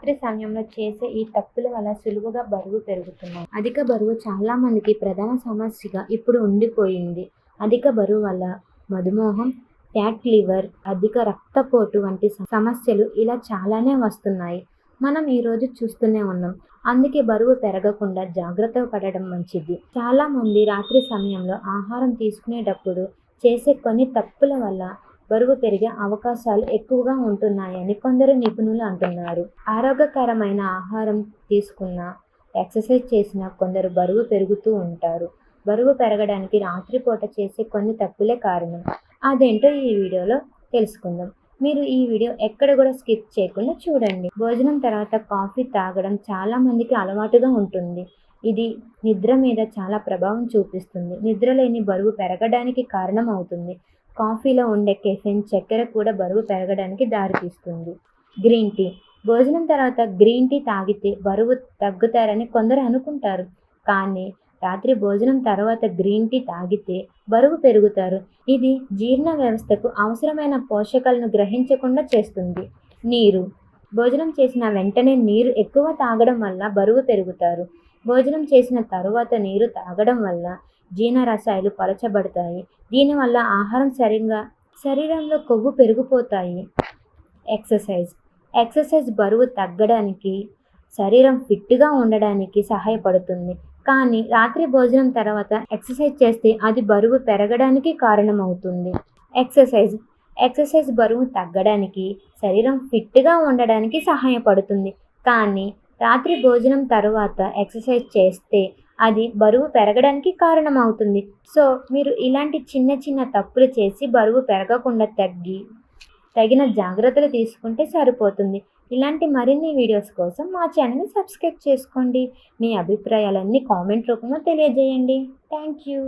రాత్రి సమయంలో చేసే ఈ తప్పుల వల్ల సులువుగా బరువు పెరుగుతున్నాం. అధిక బరువు చాలా మందికి ప్రధాన సమస్యగా ఇప్పుడు ఉండిపోయింది. అధిక బరువు వల్ల మధుమేహం, ఫ్యాట్ లివర్, అధిక రక్తపోటు వంటి సమస్యలు ఇలా చాలానే వస్తున్నాయి. మనం ఈరోజు చూస్తూనే ఉన్నాం. అందుకే బరువు పెరగకుండా జాగ్రత్త పడడం మంచిది. చాలా మంది రాత్రి సమయంలో ఆహారం తీసుకునేటప్పుడు చేసే కొన్ని తప్పుల వల్ల బరువు పెరిగే అవకాశాలు ఎక్కువగా ఉంటున్నాయని కొందరు నిపుణులు అంటున్నారు. ఆరోగ్యకరమైన ఆహారం తీసుకున్నా, ఎక్సర్సైజ్ చేసినా కొందరు బరువు పెరుగుతూ ఉంటారు. బరువు పెరగడానికి రాత్రిపూట చేసే కొన్ని తప్పులే కారణం. అదేంటో ఈ వీడియోలో తెలుసుకుందాం. మీరు ఈ వీడియో ఎక్కడ కూడా స్కిప్ చేయకుండా చూడండి. భోజనం తర్వాత కాఫీ తాగడం చాలా మందికి అలవాటుగా ఉంటుంది. ఇది నిద్ర మీద చాలా ప్రభావం చూపిస్తుంది. నిద్రలేని బరువు పెరగడానికి కారణం అవుతుంది. కాఫీలో ఉండే కెఫెన్, చక్కెర కూడా బరువు పెరగడానికి దారితీస్తుంది. Green tea. భోజనం తర్వాత గ్రీన్ టీ తాగితే బరువు తగ్గుతారని కొందరు అనుకుంటారు. కానీ రాత్రి భోజనం తర్వాత గ్రీన్ టీ తాగితే బరువు పెరుగుతారు. ఇది జీర్ణ వ్యవస్థకు అవసరమైన పోషకాలను గ్రహించకుండా చేస్తుంది. నీరు. భోజనం చేసిన వెంటనే నీరు ఎక్కువ తాగడం వల్ల బరువు పెరుగుతారు. భోజనం చేసిన తరువాత నీరు తాగడం వల్ల జీర్ణరసాయలు పలచబడతాయి. దీనివల్ల ఆహారం శరీరంలో కొవ్వు పెరిగిపోతాయి. ఎక్సర్సైజ్ బరువు తగ్గడానికి, శరీరం ఫిట్గా ఉండడానికి సహాయపడుతుంది. కానీ రాత్రి భోజనం తర్వాత ఎక్సర్సైజ్ చేస్తే అది బరువు పెరగడానికి కారణమవుతుంది. ఎక్సర్సైజ్ బరువు తగ్గడానికి, శరీరం ఫిట్గా ఉండడానికి సహాయపడుతుంది. కానీ రాత్రి భోజనం తర్వాత ఎక్సర్సైజ్ చేస్తే అది బరువు పెరగడానికి కారణమవుతుంది. సో మీరు ఇలాంటి చిన్న చిన్న తప్పులు చేసి బరువు పెరగకుండా తగిన జాగ్రత్తలు తీసుకుంటే సరిపోతుంది. ఇలాంటి మరిన్ని వీడియోస్ కోసం మా ఛానల్ని సబ్స్క్రైబ్ చేసుకోండి. మీ అభిప్రాయాలన్నీ కామెంట్ రూపంలో తెలియజేయండి. Thank you.